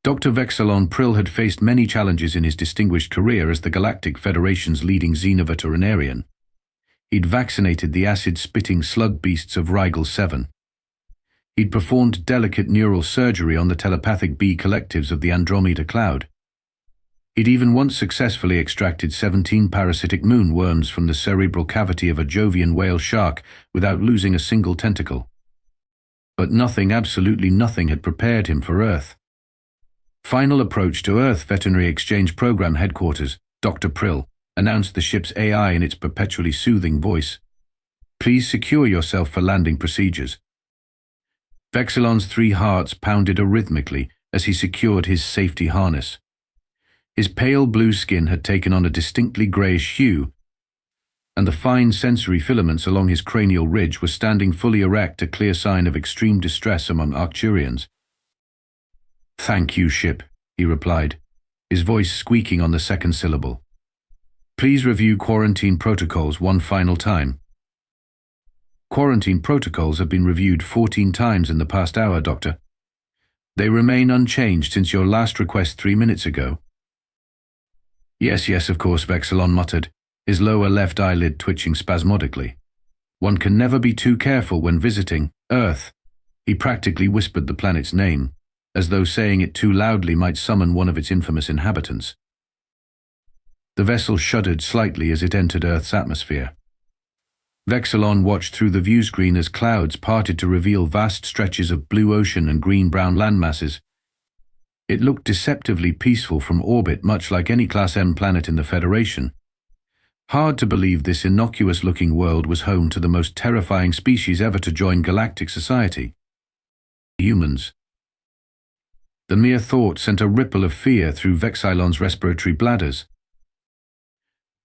Dr. Vexilon Prill had faced many challenges in his distinguished career as the Galactic Federation's leading xenoveterinarian. He'd vaccinated the acid-spitting slug beasts of Rigel 7. He'd performed delicate neural surgery on the telepathic bee collectives of the Andromeda Cloud. He'd even once successfully extracted 17 parasitic moon worms from the cerebral cavity of a Jovian whale shark without losing a single tentacle. But nothing, absolutely nothing, had prepared him for Earth. Final approach to Earth. Veterinary Exchange Program Headquarters, Dr. Prill, announced the ship's AI in its perpetually soothing voice. Please secure yourself for landing procedures. Vexilon's 3 hearts pounded arrhythmically as he secured his safety harness. His pale blue skin had taken on a distinctly greyish hue, and the fine sensory filaments along his cranial ridge were standing fully erect, a clear sign of extreme distress among Arcturians. "Thank you, ship," he replied, his voice squeaking on the second syllable. "Please review quarantine protocols one final time." "Quarantine protocols have been reviewed 14 times in the past hour, Doctor. They remain unchanged since your last request 3 minutes ago." Yes, of course," Vexilon muttered, his lower left eyelid twitching spasmodically. "One can never be too careful when visiting Earth." He practically whispered the planet's name, as though saying it too loudly might summon one of its infamous inhabitants. The vessel shuddered slightly as it entered Earth's atmosphere. Vexilon watched through the viewscreen as clouds parted to reveal vast stretches of blue ocean and green-brown landmasses. It looked deceptively peaceful from orbit, much like any Class M planet in the Federation. Hard to believe this innocuous-looking world was home to the most terrifying species ever to join galactic society: humans. The mere thought sent a ripple of fear through Vexilon's respiratory bladders.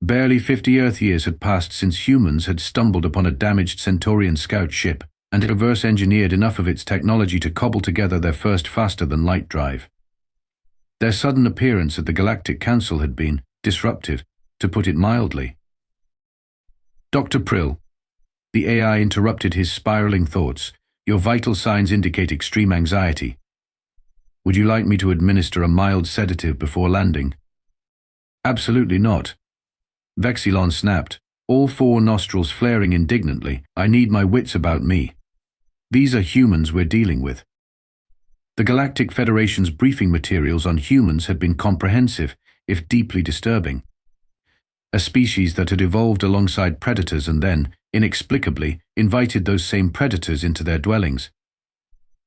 Barely 50 Earth years had passed since humans had stumbled upon a damaged Centaurian scout ship and had reverse-engineered enough of its technology to cobble together their first faster-than-light drive. Their sudden appearance at the Galactic Council had been disruptive, to put it mildly. "Dr. Prill," the AI interrupted his spiraling thoughts, "your vital signs indicate extreme anxiety. Would you like me to administer a mild sedative before landing?" "Absolutely not," Vexilon snapped, all 4 nostrils flaring indignantly. "I need my wits about me. These are humans we're dealing with." The Galactic Federation's briefing materials on humans had been comprehensive, if deeply disturbing. A species that had evolved alongside predators and then, inexplicably, invited those same predators into their dwellings.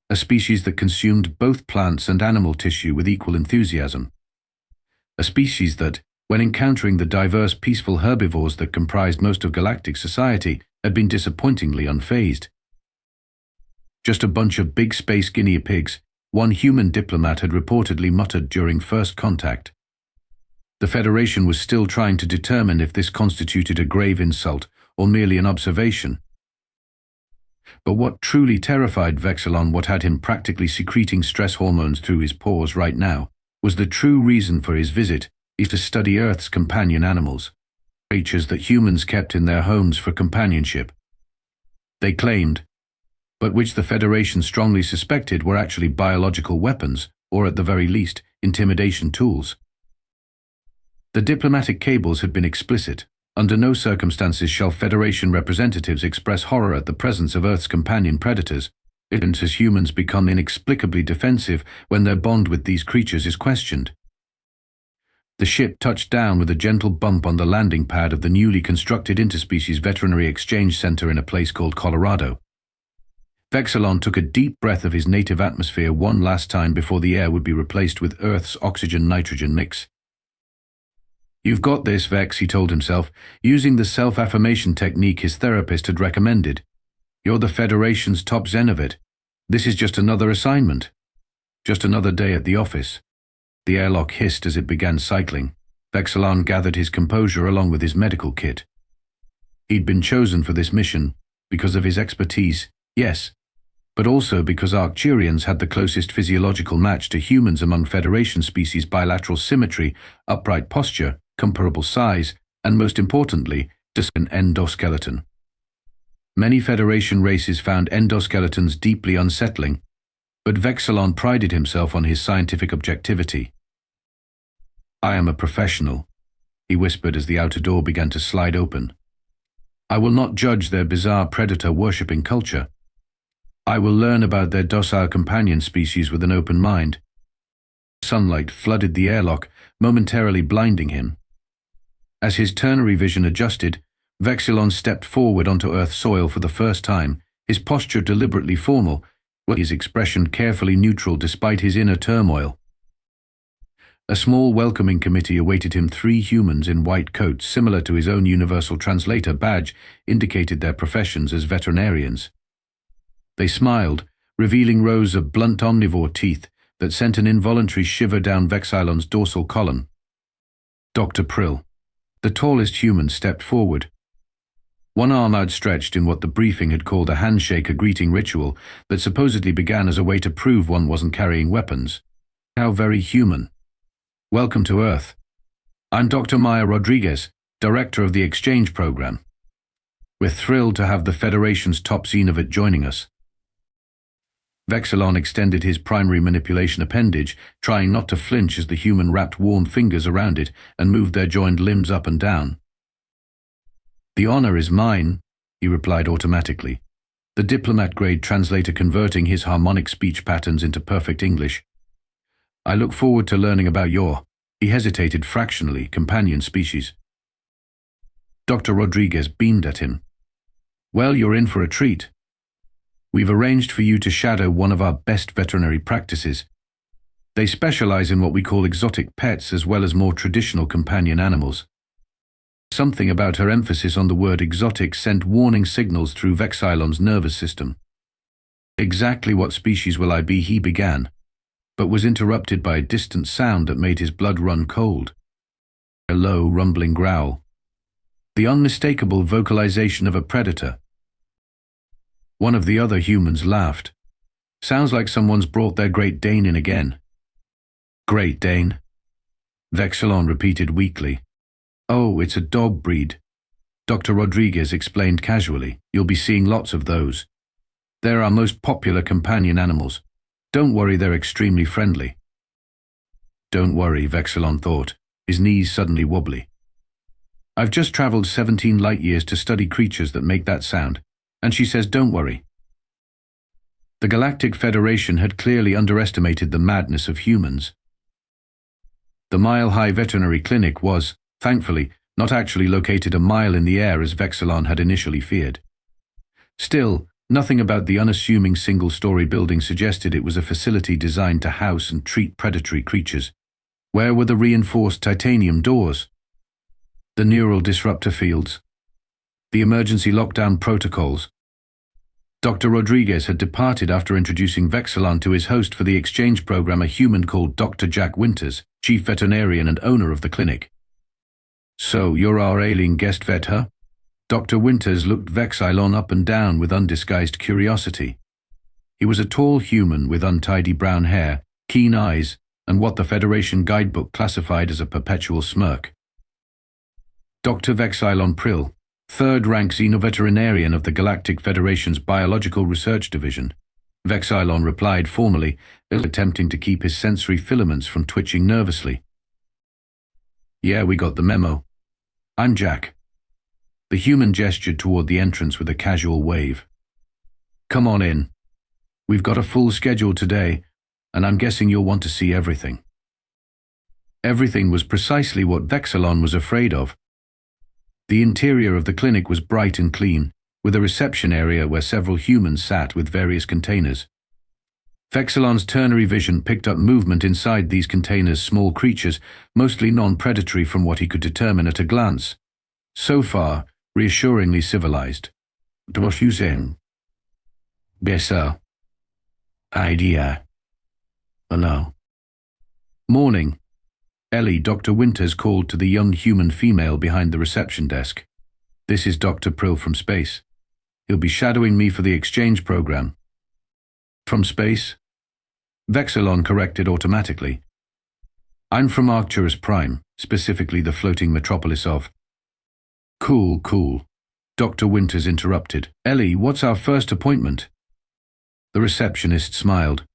A species that consumed both plants and animal tissue with equal enthusiasm. A species that, when encountering the diverse, peaceful herbivores that comprised most of galactic society, had been disappointingly unfazed. "Just a bunch of big space guinea pigs," one human diplomat had reportedly muttered during first contact. The Federation was still trying to determine if this constituted a grave insult or merely an observation. But what truly terrified Vexilon, what had him practically secreting stress hormones through his pores right now, was the true reason for his visit, is to study Earth's companion animals, creatures that humans kept in their homes for companionship. They claimed, but which the Federation strongly suspected were actually biological weapons, or at the very least, intimidation tools. The diplomatic cables had been explicit. Under no circumstances shall Federation representatives express horror at the presence of Earth's companion predators. As humans become inexplicably defensive when their bond with these creatures is questioned. The ship touched down with a gentle bump on the landing pad of the newly constructed Interspecies Veterinary Exchange Center in a place called Colorado. Vexilon took a deep breath of his native atmosphere one last time before the air would be replaced with Earth's oxygen-nitrogen mix. "You've got this, Vex," he told himself, using the self-affirmation technique his therapist had recommended. "You're the Federation's top xenovet. This is just another assignment. Just another day at the office." The airlock hissed as it began cycling. Vexilon gathered his composure along with his medical kit. He'd been chosen for this mission because of his expertise, yes, but also because Arcturians had the closest physiological match to humans among Federation species: bilateral symmetry, upright posture, comparable size, and most importantly, an endoskeleton. Many Federation races found endoskeletons deeply unsettling. But Vexilon prided himself on his scientific objectivity. "I am a professional," he whispered as the outer door began to slide open. "I will not judge their bizarre predator-worshipping culture. I will learn about their docile companion species with an open mind." Sunlight flooded the airlock, momentarily blinding him. As his ternary vision adjusted, Vexilon stepped forward onto Earth soil for the first time, his posture deliberately formal, his expression carefully neutral despite his inner turmoil. A small welcoming committee awaited him. 3 humans in white coats, similar to his own universal translator badge, indicated their professions as veterinarians. They smiled, revealing rows of blunt omnivore teeth that sent an involuntary shiver down Vexilon's dorsal column. Dr. Prill, the tallest human, stepped forward. One arm outstretched in what the briefing had called a handshake, a greeting ritual that supposedly began as a way to prove one wasn't carrying weapons. How very human. "Welcome to Earth. I'm Dr. Maya Rodriguez, Director of the Exchange Program. We're thrilled to have the Federation's top xenovet joining us." Vexilon extended his primary manipulation appendage, trying not to flinch as the human wrapped warm fingers around it and moved their joined limbs up and down. "The honor is mine," he replied automatically, the diplomat-grade translator converting his harmonic speech patterns into perfect English. "I look forward to learning about your," he hesitated fractionally, "companion species." Dr. Rodriguez beamed at him. "Well, you're in for a treat. We've arranged for you to shadow one of our best veterinary practices. They specialize in what we call exotic pets as well as more traditional companion animals." Something about her emphasis on the word exotic sent warning signals through Vexilon's nervous system. "Exactly what species will I be?" he began, but was interrupted by a distant sound that made his blood run cold. A low, rumbling growl. The unmistakable vocalization of a predator. One of the other humans laughed. "Sounds like someone's brought their Great Dane in again." "Great Dane?" Vexilon repeated weakly. "Oh, it's a dog breed," Dr. Rodriguez explained casually. "You'll be seeing lots of those. They're our most popular companion animals. Don't worry, they're extremely friendly." "Don't worry," Vexilon thought, his knees suddenly wobbly. "I've just traveled 17 light-years to study creatures that make that sound, and she says don't worry." The Galactic Federation had clearly underestimated the madness of humans. The mile-high veterinary clinic was, thankfully, not actually located a mile in the air as Vexilon had initially feared. Still, nothing about the unassuming single-story building suggested it was a facility designed to house and treat predatory creatures. Where were the reinforced titanium doors? The neural disruptor fields? The emergency lockdown protocols? Dr. Rodriguez had departed after introducing Vexilon to his host for the exchange program, a human called Dr. Jack Winters, chief veterinarian and owner of the clinic. "So, you're our ailing guest vet, huh?" Dr. Winters looked Vexilon up and down with undisguised curiosity. He was a tall human with untidy brown hair, keen eyes, and what the Federation guidebook classified as a perpetual smirk. "Dr. Vexilon Prill, 3rd-rank xenoveterinarian of the Galactic Federation's Biological Research Division," Vexilon replied formally, attempting to keep his sensory filaments from twitching nervously. "Yeah, we got the memo. I'm Jack." The human gestured toward the entrance with a casual wave. "Come on in. We've got a full schedule today, and I'm guessing you'll want to see everything." Everything was precisely what Vexilon was afraid of. The interior of the clinic was bright and clean, with a reception area where several humans sat with various containers. Vexilon's ternary vision picked up movement inside these containers, small creatures, mostly non-predatory from what he could determine at a glance. So far, reassuringly civilized. "Using Bessa idea. Hello." "Morning." Ellie, Dr. Winters called to the young human female behind the reception desk. "This is Dr. Prill from space. He'll be shadowing me for the exchange program." "From space?" Vexilon corrected automatically. "I'm from Arcturus Prime, specifically the floating metropolis of—" Cool. Dr. Winters interrupted. "Ellie, what's our first appointment?" The receptionist smiled.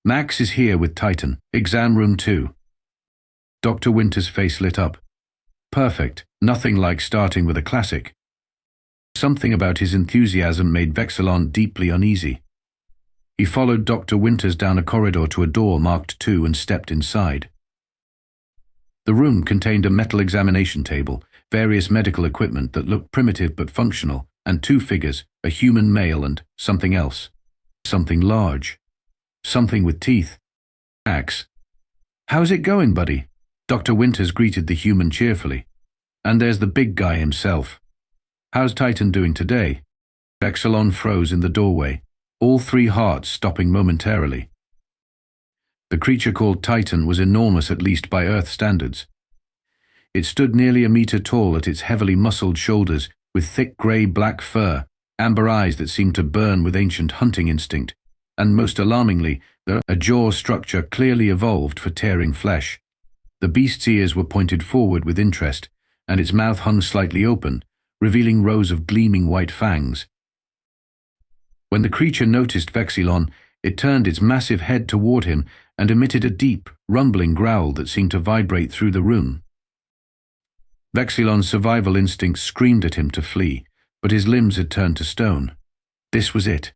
Max is here with Titan. Exam room 2. Dr. Winter's face lit up. Perfect. Nothing like starting with a classic. Something about his enthusiasm made Vexilon deeply uneasy. He followed Dr. Winters down a corridor to a door marked 2 and stepped inside. The room contained a metal examination table, various medical equipment that looked primitive but functional, and 2 figures, a human male and something else. Something large. Something with teeth. Max. How's it going, buddy? Dr. Winters greeted the human cheerfully. And there's the big guy himself. How's Titan doing today? Vexilon froze in the doorway, all 3 hearts stopping momentarily. The creature called Titan was enormous, at least by Earth standards. It stood nearly a meter tall at its heavily muscled shoulders, with thick grey-black fur, amber eyes that seemed to burn with ancient hunting instinct, and most alarmingly, a jaw structure clearly evolved for tearing flesh. The beast's ears were pointed forward with interest, and its mouth hung slightly open, revealing rows of gleaming white fangs. When the creature noticed Vexilon, it turned its massive head toward him and emitted a deep, rumbling growl that seemed to vibrate through the room. Vexilon's survival instinct screamed at him to flee, but his limbs had turned to stone. This was it.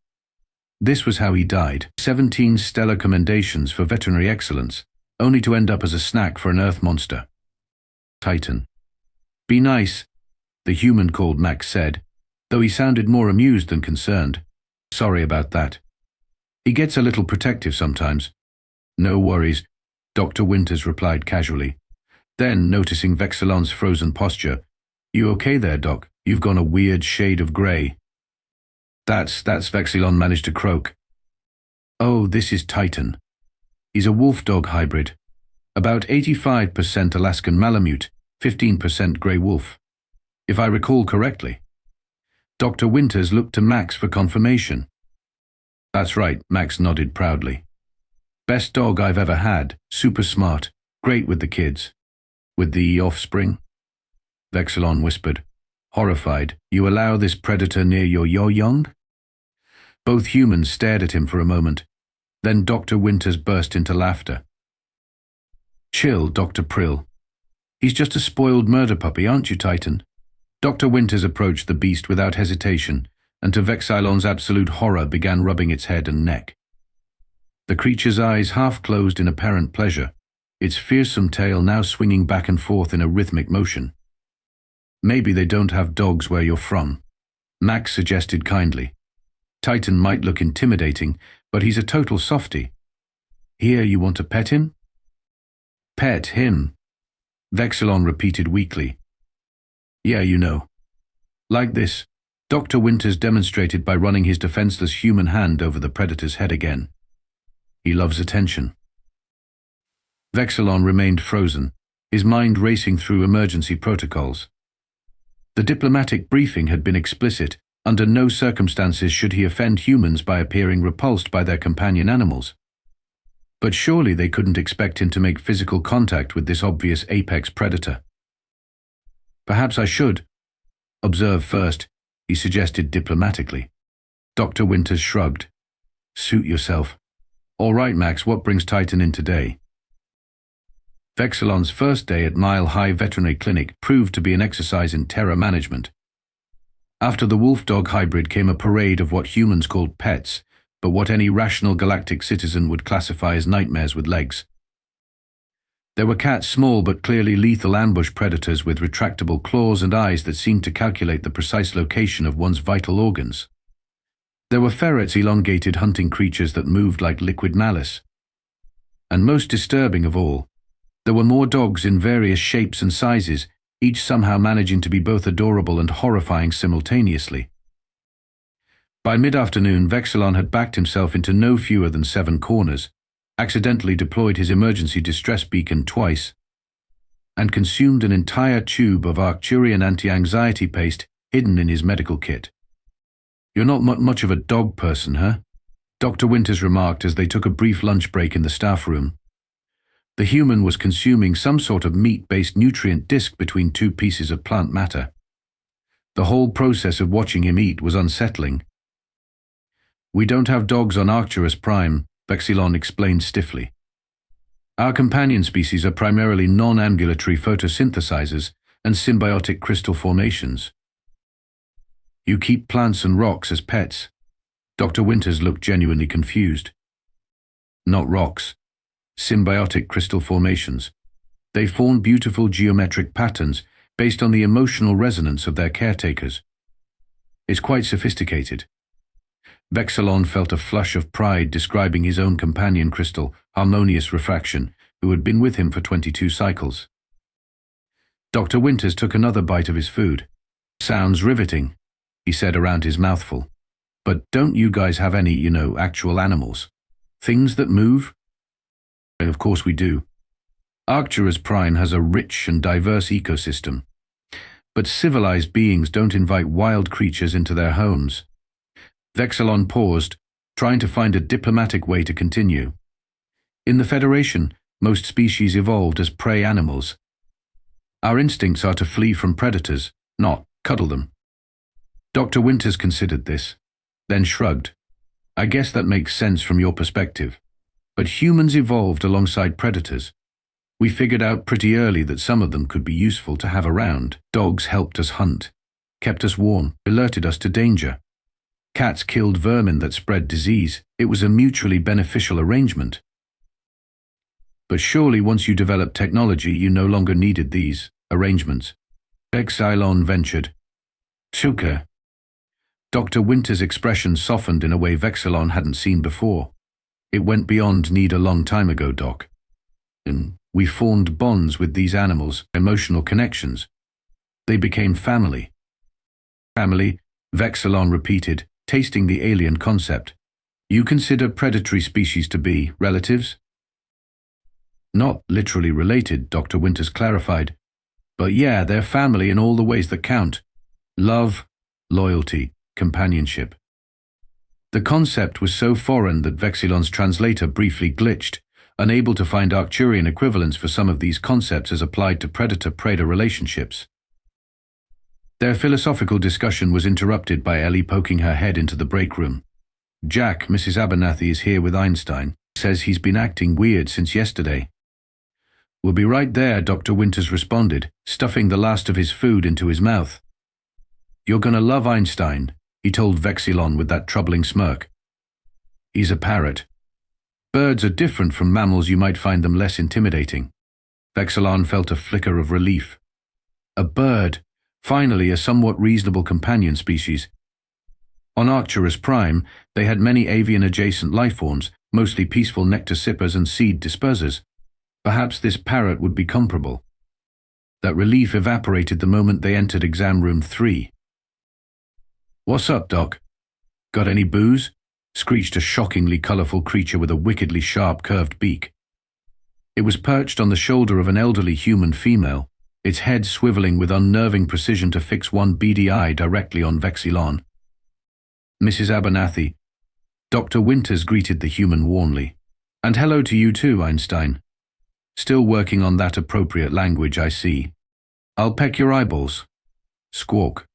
This was how he died. 17 stellar commendations for veterinary excellence, only to end up as a snack for an Earth monster. Titan. Be nice, the human called Max said, though he sounded more amused than concerned. Sorry about that. He gets a little protective sometimes. No worries, Dr. Winters replied casually. Then, noticing Vexilon's frozen posture, You okay there, Doc? You've gone a weird shade of grey. That's Vexilon managed to croak. Oh, this is Titan. He's a wolf-dog hybrid. About 85% Alaskan Malamute, 15% grey wolf. If I recall correctly. Dr. Winters looked to Max for confirmation. That's right, Max nodded proudly. Best dog I've ever had, super smart, great with the kids. With the offspring? Vexilon whispered. Horrified, you allow this predator near your young? Both humans stared at him for a moment. Then Dr. Winters burst into laughter. Chill, Dr. Prill. He's just a spoiled murder puppy, aren't you, Titan? Dr. Winters approached the beast without hesitation, and to Vexilon's absolute horror began rubbing its head and neck. The creature's eyes half closed in apparent pleasure, its fearsome tail now swinging back and forth in a rhythmic motion. Maybe they don't have dogs where you're from, Max suggested kindly. Titan might look intimidating, but he's a total softie. Here, you want to pet him? Pet him, Vexilon repeated weakly. Yeah, you know. Like this, Dr. Winters demonstrated by running his defenseless human hand over the predator's head again. He loves attention. Vexilon remained frozen, his mind racing through emergency protocols. The diplomatic briefing had been explicit. Under no circumstances should he offend humans by appearing repulsed by their companion animals. But surely they couldn't expect him to make physical contact with this obvious apex predator. Perhaps I should observe first, he suggested diplomatically. Dr. Winters shrugged. Suit yourself. All right, Max, what brings Titan in today? Vexilon's first day at Mile High Veterinary Clinic proved to be an exercise in terror management. After the wolf-dog hybrid came a parade of what humans called pets, but what any rational galactic citizen would classify as nightmares with legs. There were cats, small but clearly lethal ambush predators with retractable claws and eyes that seemed to calculate the precise location of one's vital organs. There were ferrets, elongated hunting creatures that moved like liquid malice. And most disturbing of all, there were more dogs in various shapes and sizes, each somehow managing to be both adorable and horrifying simultaneously. By mid-afternoon, Vexilon had backed himself into no fewer than 7 corners, accidentally deployed his emergency distress beacon twice, and consumed an entire tube of Arcturian anti-anxiety paste hidden in his medical kit. You're not much of a dog person, huh? Dr. Winters remarked as they took a brief lunch break in the staff room. The human was consuming some sort of meat-based nutrient disc between 2 pieces of plant matter. The whole process of watching him eat was unsettling. We don't have dogs on Arcturus Prime, Vexilon explained stiffly. Our companion species are primarily non-ambulatory photosynthesizers and symbiotic crystal formations. You keep plants and rocks as pets. Dr. Winters looked genuinely confused. Not rocks. Symbiotic crystal formations. They form beautiful geometric patterns based on the emotional resonance of their caretakers. It's quite sophisticated. Vexilon felt a flush of pride describing his own companion crystal, Harmonious Refraction, who had been with him for 22 cycles. Dr. Winters took another bite of his food. Sounds riveting, he said around his mouthful. But don't you guys have any, actual animals? Things that move? Of course we do. Arcturus Prime has a rich and diverse ecosystem. But civilized beings don't invite wild creatures into their homes. Vexilon paused, trying to find a diplomatic way to continue. In the Federation, most species evolved as prey animals. Our instincts are to flee from predators, not cuddle them. Dr. Winters considered this, then shrugged. I guess that makes sense from your perspective. But humans evolved alongside predators. We figured out pretty early that some of them could be useful to have around. Dogs helped us hunt, kept us warm, alerted us to danger. Cats killed vermin that spread disease. It was a mutually beneficial arrangement. But surely once you developed technology, you no longer needed these arrangements. Vexilon ventured. Tuka. Dr. Winter's expression softened in a way Vexilon hadn't seen before. It went beyond need a long time ago, Doc. And we formed bonds with these animals, emotional connections. They became family. Family, Vexilon repeated, tasting the alien concept. You consider predatory species to be relatives? Not literally related, Dr. Winters clarified. But yeah, they're family in all the ways that count. Love, loyalty, companionship. The concept was so foreign that Vexilon's translator briefly glitched, unable to find Arcturian equivalents for some of these concepts as applied to predator-prey relationships. Their philosophical discussion was interrupted by Ellie poking her head into the break room. Jack, Mrs. Abernathy is here with Einstein. Says he's been acting weird since yesterday. We'll be right there, Dr. Winters responded, stuffing the last of his food into his mouth. You're gonna love Einstein, he told Vexilon with that troubling smirk. He's a parrot. Birds are different from mammals. You might find them less intimidating. Vexilon felt a flicker of relief. A bird. Finally, a somewhat reasonable companion species. On Arcturus Prime, they had many avian-adjacent lifeforms, mostly peaceful nectar sippers and seed dispersers. Perhaps this parrot would be comparable. That relief evaporated the moment they entered exam room 3. What's up, Doc? Got any booze? Screeched a shockingly colorful creature with a wickedly sharp curved beak. It was perched on the shoulder of an elderly human female, its head swiveling with unnerving precision to fix one beady eye directly on Vexilon. Mrs. Abernathy. Dr. Winters greeted the human warmly. And hello to you too, Einstein. Still working on that appropriate language, I see. I'll peck your eyeballs. Squawk.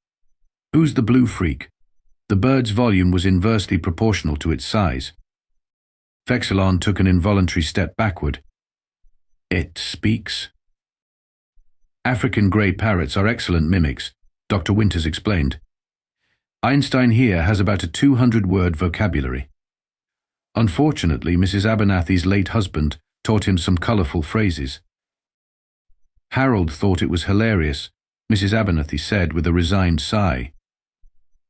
Who's the blue freak? The bird's volume was inversely proportional to its size. Vexilon took an involuntary step backward. It speaks. African grey parrots are excellent mimics, Dr. Winters explained. Einstein here has about a 200-word vocabulary. Unfortunately, Mrs. Abernathy's late husband taught him some colourful phrases. Harold thought it was hilarious, Mrs. Abernathy said with a resigned sigh.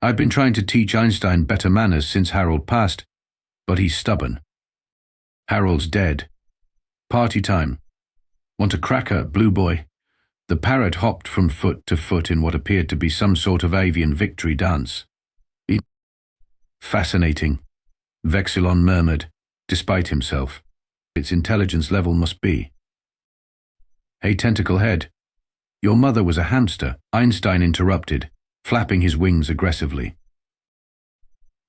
I've been trying to teach Einstein better manners since Harold passed, but he's stubborn. Harold's dead. Party time. Want a cracker, blue boy? The parrot hopped from foot to foot in what appeared to be some sort of avian victory dance. Fascinating, Vexilon murmured, despite himself. Its intelligence level must be. Hey, tentacle head. Your mother was a hamster, Einstein interrupted, flapping his wings aggressively.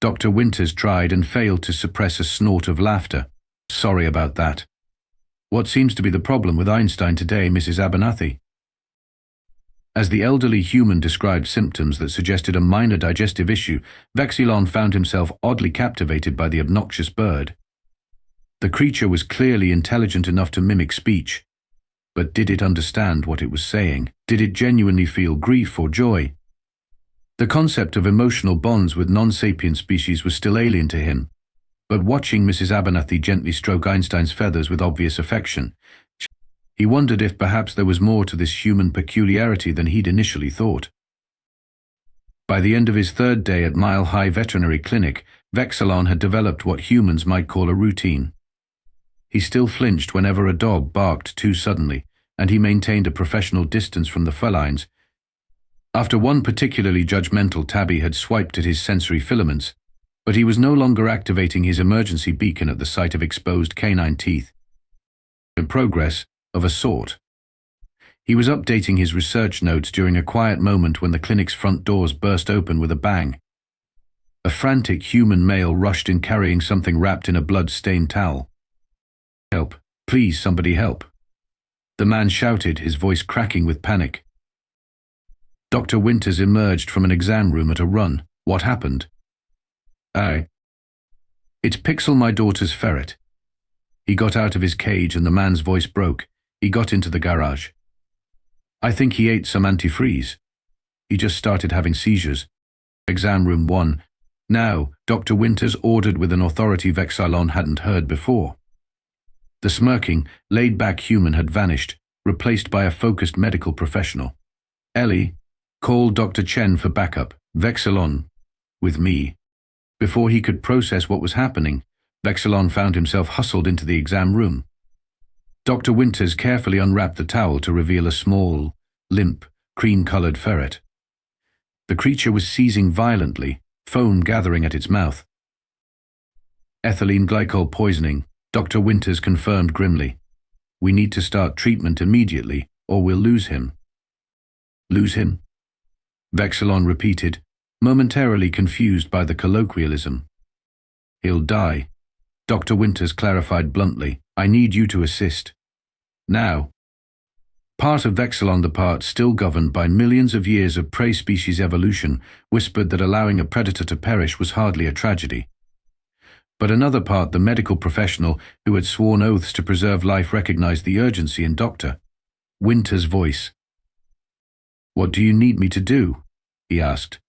Dr. Winters tried and failed to suppress a snort of laughter. Sorry about that. What seems to be the problem with Einstein today, Mrs. Abernathy? As the elderly human described symptoms that suggested a minor digestive issue, Vexilon found himself oddly captivated by the obnoxious bird. The creature was clearly intelligent enough to mimic speech, but did it understand what it was saying? Did it genuinely feel grief or joy? The concept of emotional bonds with non-sapient species was still alien to him, but watching Mrs. Abernathy gently stroke Einstein's feathers with obvious affection, he wondered if perhaps there was more to this human peculiarity than he'd initially thought. By the end of his third day at Mile High Veterinary Clinic, Vexilon had developed what humans might call a routine. He still flinched whenever a dog barked too suddenly, and he maintained a professional distance from the felines. After one particularly judgmental tabby had swiped at his sensory filaments, but he was no longer activating his emergency beacon at the sight of exposed canine teeth. In progress, of a sort. He was updating his research notes during a quiet moment when the clinic's front doors burst open with a bang. A frantic human male rushed in carrying something wrapped in a blood-stained towel. "Help! Please, somebody help!" The man shouted, his voice cracking with panic. Dr. Winters emerged from an exam room at a run. "What happened?" "It's Pixel, my daughter's ferret." He got out of his cage and the man's voice broke. He got into the garage. "I think he ate some antifreeze. He just started having seizures." Exam room 1. Now, Dr. Winters ordered with an authority Vexilon hadn't heard before. The smirking, laid-back human had vanished, replaced by a focused medical professional. "Ellie, call Dr. Chen for backup. Vexilon, with me." Before he could process what was happening, Vexilon found himself hustled into the exam room. Dr. Winters carefully unwrapped the towel to reveal a small, limp, cream-colored ferret. The creature was seizing violently, foam gathering at its mouth. "Ethylene glycol poisoning," Dr. Winters confirmed grimly. "We need to start treatment immediately, or we'll lose him." "Lose him?" Vexilon repeated, momentarily confused by the colloquialism. "He'll die," Dr. Winters clarified bluntly. "I need you to assist. Now." Part of Vexilon, the part still governed by millions of years of prey species evolution, whispered that allowing a predator to perish was hardly a tragedy. But another part, the medical professional who had sworn oaths to preserve life, recognized the urgency in Dr. Winters' voice. "What do you need me to do?" he asked.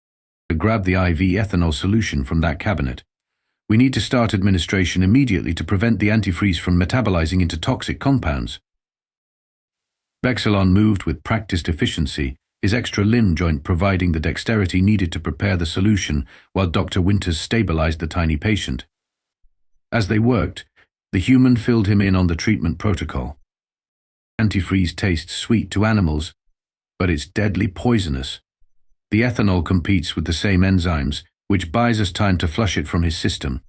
"To grab the IV ethanol solution from that cabinet. We need to start administration immediately to prevent the antifreeze from metabolizing into toxic compounds." Vexilon moved with practiced efficiency, his extra limb joint providing the dexterity needed to prepare the solution while Dr. Winters stabilized the tiny patient. As they worked, the human filled him in on the treatment protocol. Antifreeze tastes sweet to animals, but it's deadly poisonous. The ethanol competes with the same enzymes, which buys us time to flush it from his system.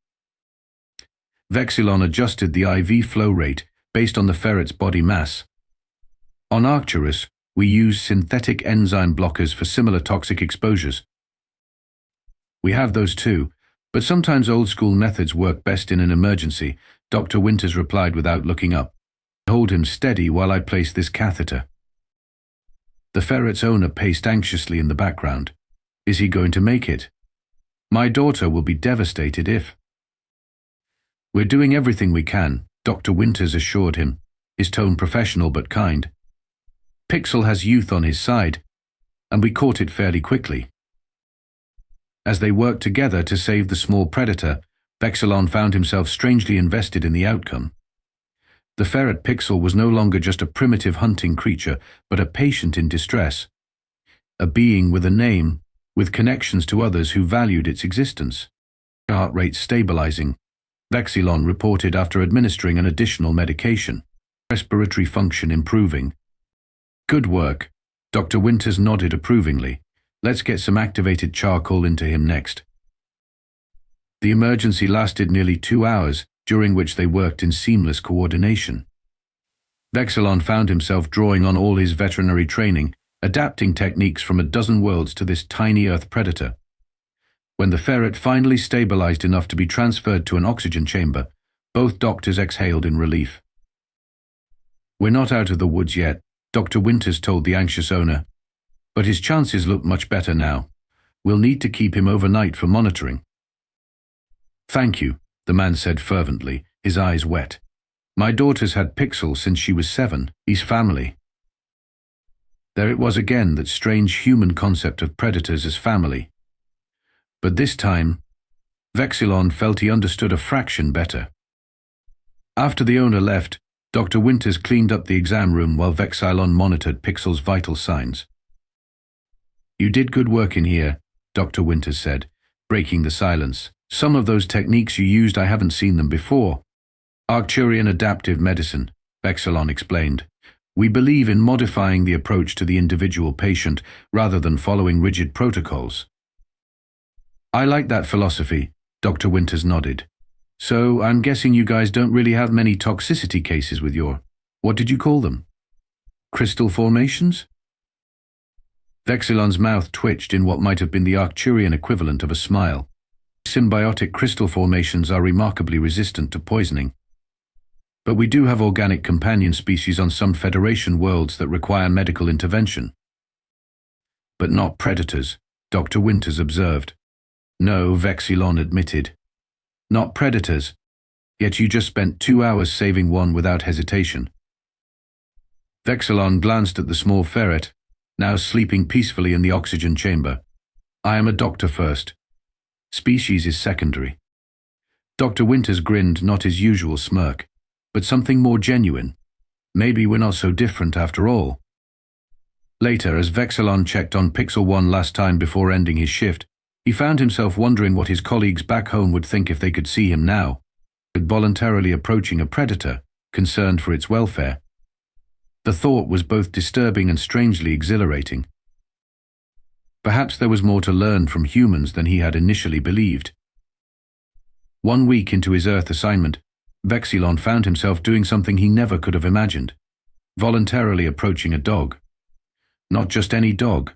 Vexilon adjusted the IV flow rate based on the ferret's body mass. On Arcturus, we use synthetic enzyme blockers for similar toxic exposures. "We have those too, but sometimes old-school methods work best in an emergency," Dr. Winters replied without looking up. "Hold him steady while I place this catheter." The ferret's owner paced anxiously in the background. "Is he going to make it? My daughter will be devastated if—" "We're doing everything we can," Dr. Winters assured him, his tone professional but kind. "Pixel has youth on his side, and we caught it fairly quickly." As they worked together to save the small predator, Vexilon found himself strangely invested in the outcome. The ferret Pixel was no longer just a primitive hunting creature, but a patient in distress. A being with a name, with connections to others who valued its existence. Heart rate stabilizing, Vexilon reported after administering an additional medication. Respiratory function improving. "Good work." Dr. Winters nodded approvingly. "Let's get some activated charcoal into him next." The emergency lasted nearly 2 hours, during which they worked in seamless coordination. Vexilon found himself drawing on all his veterinary training, adapting techniques from a dozen worlds to this tiny Earth predator. When the ferret finally stabilized enough to be transferred to an oxygen chamber, both doctors exhaled in relief. "We're not out of the woods yet," Dr. Winters told the anxious owner, "but his chances look much better now. We'll need to keep him overnight for monitoring." "Thank you," the man said fervently, his eyes wet. My daughter's had Pixel since she was 7. He's family. There it was again, that strange human concept of predators as family. But this time, Vexilon felt he understood a fraction better. After the owner left, Dr. Winters cleaned up the exam room while Vexilon monitored Pixel's vital signs. "You did good work in here," Dr. Winters said, breaking the silence. "Some of those techniques you used, I haven't seen them before." "Arcturian adaptive medicine," Vexilon explained. "We believe in modifying the approach to the individual patient rather than following rigid protocols." "I like that philosophy," Dr. Winters nodded. "So I'm guessing you guys don't really have many toxicity cases with your, what did you call them? Crystal formations?" Vexilon's mouth twitched in what might have been the Arcturian equivalent of a smile. "Symbiotic crystal formations are remarkably resistant to poisoning. But we do have organic companion species on some Federation worlds that require medical intervention." "But not predators," Dr. Winters observed. "No," Vexilon admitted. "Not predators, yet you just spent 2 hours saving one without hesitation." Vexilon glanced at the small ferret, now sleeping peacefully in the oxygen chamber. "I am a doctor first. Species is secondary." Dr. Winters grinned, not his usual smirk, but something more genuine. "Maybe we're not so different after all." Later, as Vexilon checked on Pixel 1 last time before ending his shift, he found himself wondering what his colleagues back home would think if they could see him now, voluntarily approaching a predator, concerned for its welfare. The thought was both disturbing and strangely exhilarating. Perhaps there was more to learn from humans than he had initially believed. 1 week into his Earth assignment, Vexilon found himself doing something he never could have imagined, voluntarily approaching a dog. Not just any dog,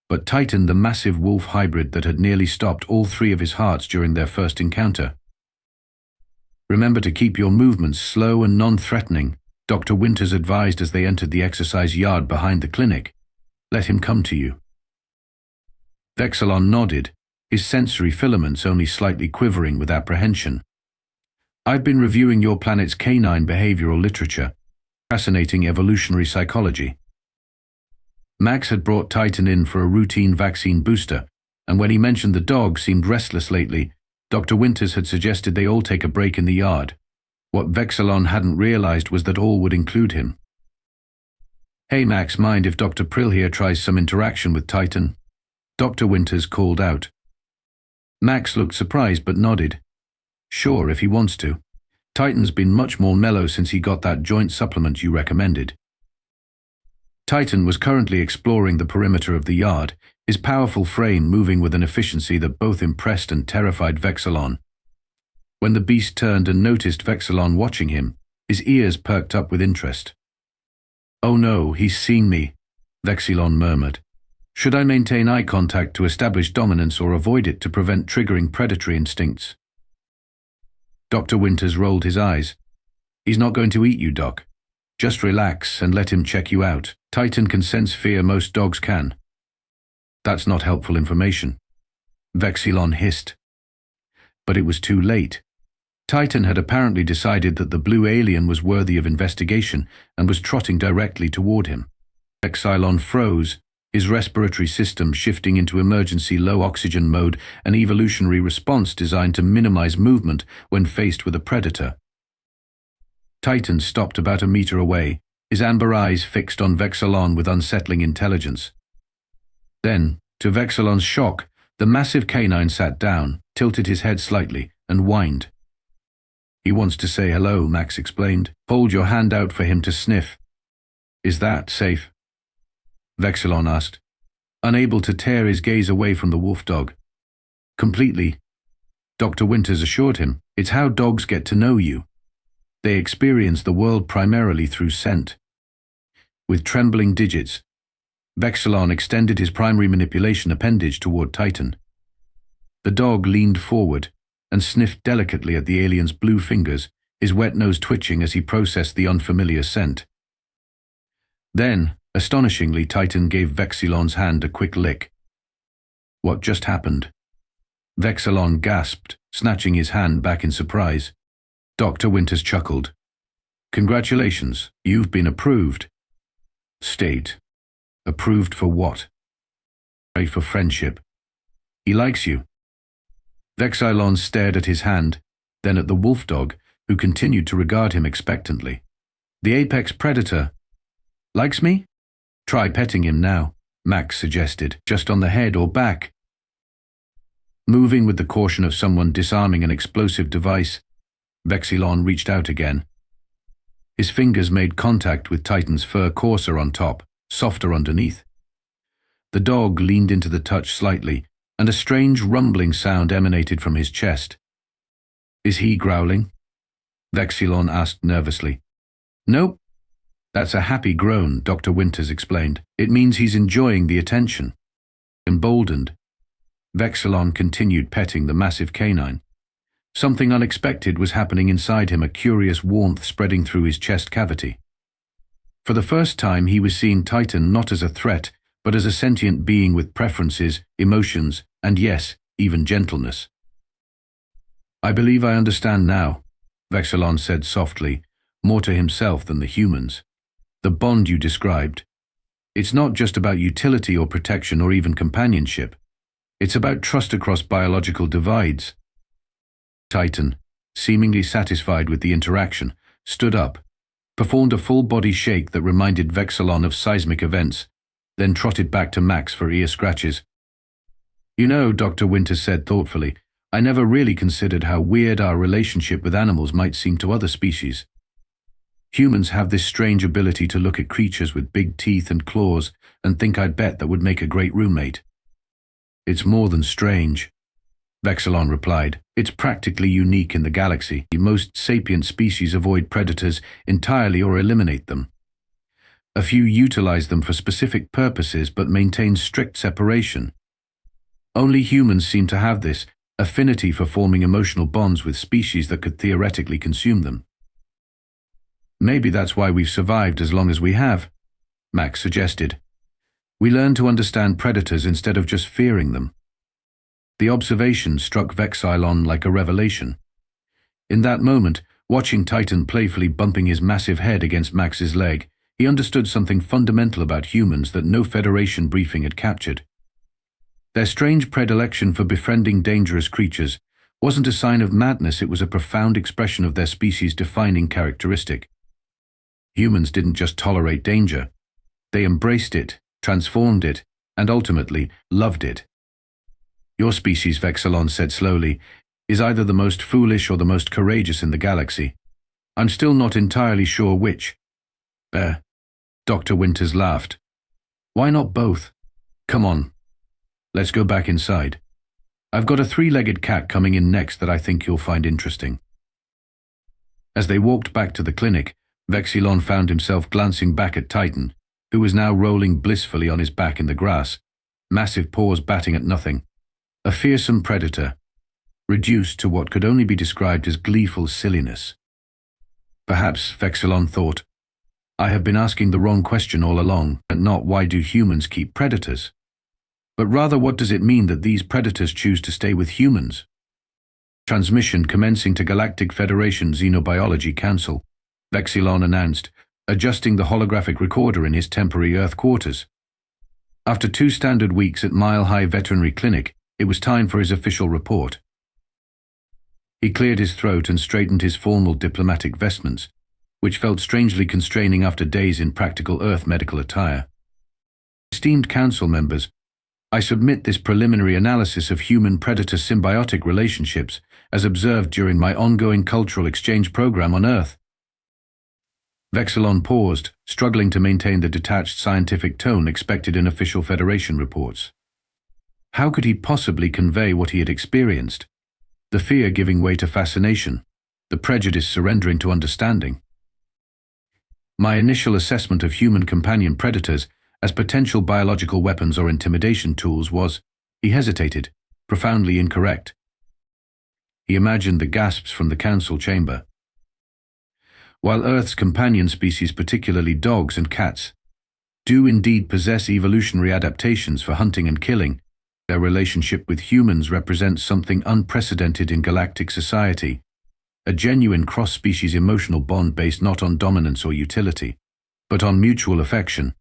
but Titan, the massive wolf hybrid that had nearly stopped all 3 of his hearts during their first encounter. "Remember to keep your movements slow and non-threatening," Dr. Winters advised as they entered the exercise yard behind the clinic. "Let him come to you." Vexilon nodded, his sensory filaments only slightly quivering with apprehension. "I've been reviewing your planet's canine behavioral literature. Fascinating evolutionary psychology." Max had brought Titan in for a routine vaccine booster, and when he mentioned the dog seemed restless lately, Dr. Winters had suggested they all take a break in the yard. What Vexilon hadn't realized was that all would include him. "Hey Max, mind if Dr. Prill here tries some interaction with Titan?" Dr. Winters called out. Max looked surprised but nodded. "Sure, if he wants to. Titan's been much more mellow since he got that joint supplement you recommended." Titan was currently exploring the perimeter of the yard, his powerful frame moving with an efficiency that both impressed and terrified Vexilon. When the beast turned and noticed Vexilon watching him, his ears perked up with interest. "Oh no, he's seen me," Vexilon murmured. "Should I maintain eye contact to establish dominance or avoid it to prevent triggering predatory instincts?" Dr. Winters rolled his eyes. "He's not going to eat you, Doc. Just relax and let him check you out. Titan can sense fear most dogs can." "That's not helpful information," Vexilon hissed. But it was too late. Titan had apparently decided that the blue alien was worthy of investigation and was trotting directly toward him. Vexilon froze, his respiratory system shifting into emergency low oxygen mode, an evolutionary response designed to minimize movement when faced with a predator. Titan stopped about a meter away, his amber eyes fixed on Vexilon with unsettling intelligence. Then, to Vexilon's shock, the massive canine sat down, tilted his head slightly, and whined. "He wants to say hello," Max explained. "Hold your hand out for him to sniff." "Is that safe?" Vexilon asked, unable to tear his gaze away from the wolf dog. "Completely," Dr. Winters assured him. "It's how dogs get to know you. They experience the world primarily through scent." With trembling digits, Vexilon extended his primary manipulation appendage toward Titan. The dog leaned forward and sniffed delicately at the alien's blue fingers, his wet nose twitching as he processed the unfamiliar scent. Then, astonishingly, Titan gave Vexilon's hand a quick lick. "What just happened?" Vexilon gasped, snatching his hand back in surprise. Dr. Winters chuckled. Congratulations, you've been approved. State. Approved for what? Pray for friendship. He likes you. Vexilon stared at his hand, then at the wolf dog, who continued to regard him expectantly. The apex predator. Likes me? Try petting him now, Max suggested, just on the head or back. Moving with the caution of someone disarming an explosive device, Vexilon reached out again. His fingers made contact with Titan's fur coarser on top, softer underneath. The dog leaned into the touch slightly, and a strange rumbling sound emanated from his chest. Is he growling? Vexilon asked nervously. Nope. That's a happy groan, Dr. Winters explained. It means he's enjoying the attention. Emboldened, Vexilon continued petting the massive canine. Something unexpected was happening inside him, a curious warmth spreading through his chest cavity. For the first time, he was seeing Titan not as a threat, but as a sentient being with preferences, emotions, and yes, even gentleness. I believe I understand now, Vexilon said softly, more to himself than the humans. The bond you described. It's not just about utility or protection or even companionship. It's about trust across biological divides. Titan, seemingly satisfied with the interaction, stood up, performed a full-body shake that reminded Vexilon of seismic events, then trotted back to Max for ear scratches. You know, Dr. Winters said thoughtfully, I never really considered how weird our relationship with animals might seem to other species. Humans have this strange ability to look at creatures with big teeth and claws and think I'd bet that would make a great roommate. It's more than strange, Vexilon replied. It's practically unique in the galaxy. Most sapient species avoid predators entirely or eliminate them. A few utilize them for specific purposes but maintain strict separation. Only humans seem to have this affinity for forming emotional bonds with species that could theoretically consume them. Maybe that's why we've survived as long as we have, Max suggested. We learn to understand predators instead of just fearing them. The observation struck Vexilon like a revelation. In that moment, watching Titan playfully bumping his massive head against Max's leg, he understood something fundamental about humans that no Federation briefing had captured. Their strange predilection for befriending dangerous creatures wasn't a sign of madness, it was a profound expression of their species' defining characteristic. Humans didn't just tolerate danger. They embraced it, transformed it, and ultimately loved it. Your species, Vexilon said slowly, is either the most foolish or the most courageous in the galaxy. I'm still not entirely sure which. Dr. Winters laughed. Why not both? Come on. Let's go back inside. I've got a three-legged cat coming in next that I think you'll find interesting. As they walked back to the clinic, Vexilon found himself glancing back at Titan, who was now rolling blissfully on his back in the grass, massive paws batting at nothing. A fearsome predator, reduced to what could only be described as gleeful silliness. Perhaps, Vexilon thought, I have been asking the wrong question all along, and not why do humans keep predators? But rather, what does it mean that these predators choose to stay with humans? Transmission commencing to Galactic Federation Xenobiology Council, Vexilon announced, adjusting the holographic recorder in his temporary Earth quarters. After 2 standard weeks at Mile High Veterinary Clinic, it was time for his official report. He cleared his throat and straightened his formal diplomatic vestments, which felt strangely constraining after days in practical Earth medical attire. Esteemed council members, I submit this preliminary analysis of human-predator symbiotic relationships as observed during my ongoing cultural exchange program on Earth. Vexilon paused, struggling to maintain the detached scientific tone expected in official Federation reports. How could he possibly convey what he had experienced? The fear giving way to fascination, the prejudice surrendering to understanding. My initial assessment of human companion predators as potential biological weapons or intimidation tools was, he hesitated, profoundly incorrect. He imagined the gasps from the council chamber. While Earth's companion species, particularly dogs and cats, do indeed possess evolutionary adaptations for hunting and killing, their relationship with humans represents something unprecedented in galactic society. a genuine cross-species emotional bond based not on dominance or utility, but on mutual affection.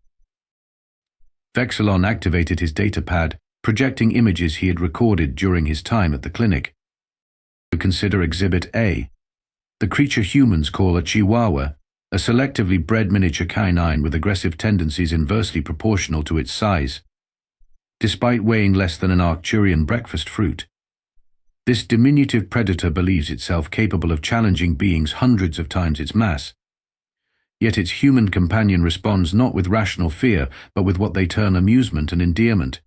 Vexilon activated his datapad, projecting images he had recorded during his time at the clinic. To consider Exhibit A, the creature humans call a Chihuahua, a selectively bred miniature canine with aggressive tendencies inversely proportional to its size. Despite weighing less than an Arcturian breakfast fruit, this diminutive predator believes itself capable of challenging beings hundreds of times its mass. Yet its human companion responds not with rational fear, but with what they term amusement and endearment.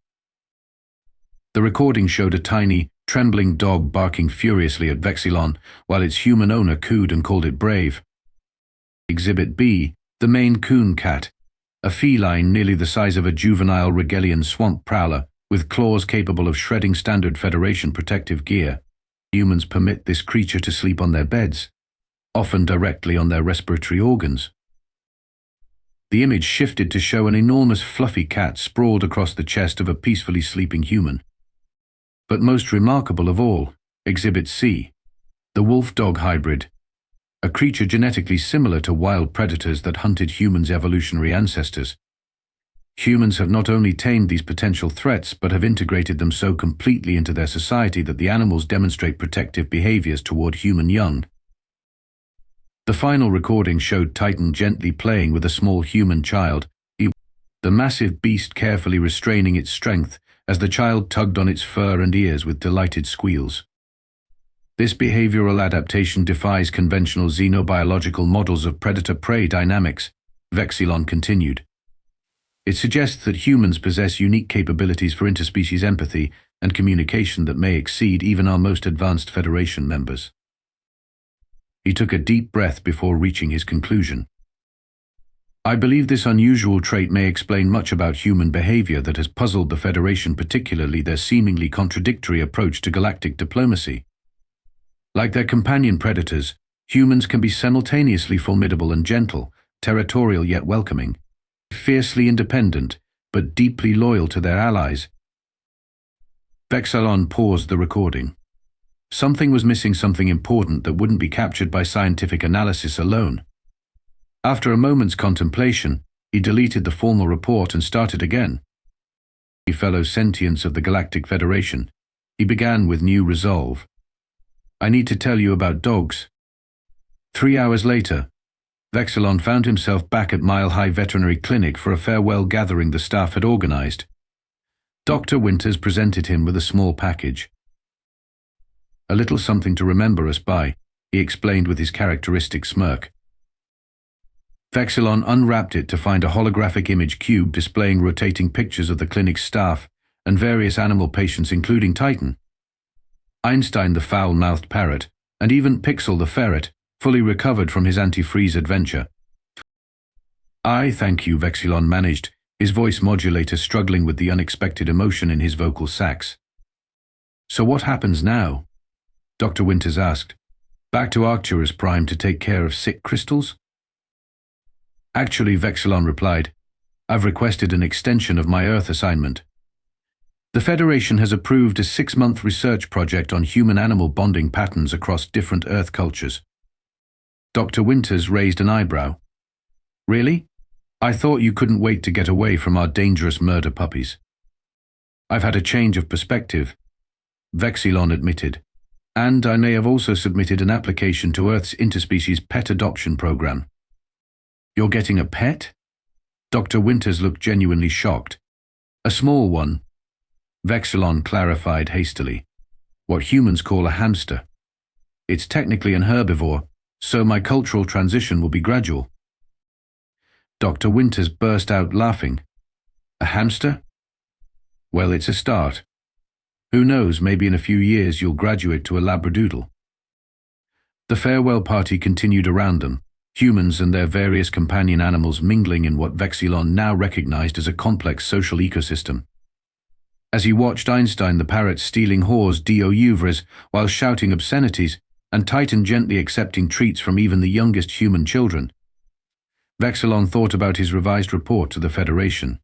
The recording showed a tiny, trembling dog barking furiously at Vexilon, while its human owner cooed and called it brave. Exhibit B, the Maine Coon cat, a feline nearly the size of a juvenile Regalian swamp prowler, with claws capable of shredding standard Federation protective gear. Humans permit this creature to sleep on their beds, often directly on their respiratory organs. The image shifted to show an enormous fluffy cat sprawled across the chest of a peacefully sleeping human. But most remarkable of all, Exhibit C, the wolf-dog hybrid, a creature genetically similar to wild predators that hunted humans' evolutionary ancestors. Humans have not only tamed these potential threats, but have integrated them so completely into their society that the animals demonstrate protective behaviors toward human young. The final recording showed Titan gently playing with a small human child, the massive beast carefully restraining its strength as the child tugged on its fur and ears with delighted squeals. This behavioral adaptation defies conventional xenobiological models of predator-prey dynamics, Vexilon continued. It suggests that humans possess unique capabilities for interspecies empathy and communication that may exceed even our most advanced Federation members. He took a deep breath before reaching his conclusion. I believe this unusual trait may explain much about human behavior that has puzzled the Federation, particularly their seemingly contradictory approach to galactic diplomacy. Like their companion predators, humans can be simultaneously formidable and gentle, territorial yet welcoming, fiercely independent, but deeply loyal to their allies. Vexilon paused the recording. Something was missing, something important that wouldn't be captured by scientific analysis alone. After a moment's contemplation, he deleted the formal report and started again. Fellow sentients of the Galactic Federation, he began with new resolve. I need to tell you about dogs. 3 hours later, Vexilon found himself back at Mile High Veterinary Clinic for a farewell gathering the staff had organized. Dr. Winters presented him with a small package. A little something to remember us by, he explained with his characteristic smirk. Vexilon unwrapped it to find a holographic image cube displaying rotating pictures of the clinic's staff and various animal patients, including Titan, Einstein the foul-mouthed parrot, and even Pixel the ferret, fully recovered from his antifreeze adventure. I thank you, Vexilon managed, his voice modulator struggling with the unexpected emotion in his vocal sacs. So what happens now? Dr. Winters asked. Back to Arcturus Prime to take care of sick crystals? Actually, Vexilon replied, I've requested an extension of my Earth assignment. The Federation has approved a 6-month research project on human-animal bonding patterns across different Earth cultures. Dr. Winters raised an eyebrow. Really? I thought you couldn't wait to get away from our dangerous murder puppies. I've had a change of perspective, Vexilon admitted, and I may have also submitted an application to Earth's interspecies pet adoption program. You're getting a pet? Dr. Winters looked genuinely shocked. A small one, Vexilon clarified hastily. What humans call a hamster. It's technically an herbivore, so my cultural transition will be gradual. Dr. Winters burst out laughing. A hamster? Well, it's a start. Who knows, maybe in a few years you'll graduate to a labradoodle. The farewell party continued around them, humans and their various companion animals mingling in what Vexilon now recognized as a complex social ecosystem. As he watched Einstein the parrot stealing Hors d'oeuvres while shouting obscenities, and Titan gently accepting treats from even the youngest human children, Vexilon thought about his revised report to the Federation.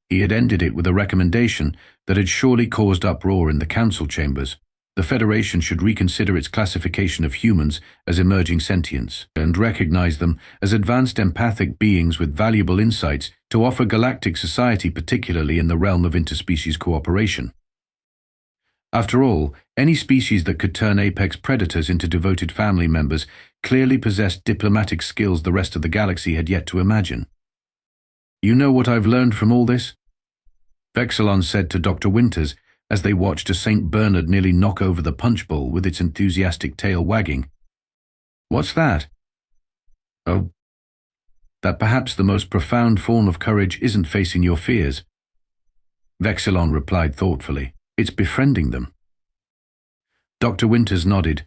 He had ended it with a recommendation that had surely caused uproar in the council chambers, The Federation should reconsider its classification of humans as emerging sentients and recognize them as advanced empathic beings with valuable insights to offer galactic society, particularly in the realm of interspecies cooperation. After all, any species that could turn apex predators into devoted family members clearly possessed diplomatic skills the rest of the galaxy had yet to imagine. "You know what I've learned from all this?" Vexilon said to Dr. Winters as they watched a St. Bernard nearly knock over the punch bowl with its enthusiastic tail wagging. "What's that?" "Oh, that perhaps the most profound form of courage isn't facing your fears," Vexilon replied thoughtfully. "It's befriending them." Dr. Winters nodded,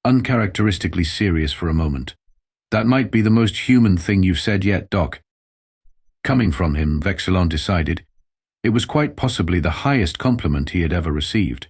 uncharacteristically serious for a moment. "That might be the most human thing you've said yet, Doc." Coming from him, Vexilon decided, it was quite possibly the highest compliment he had ever received.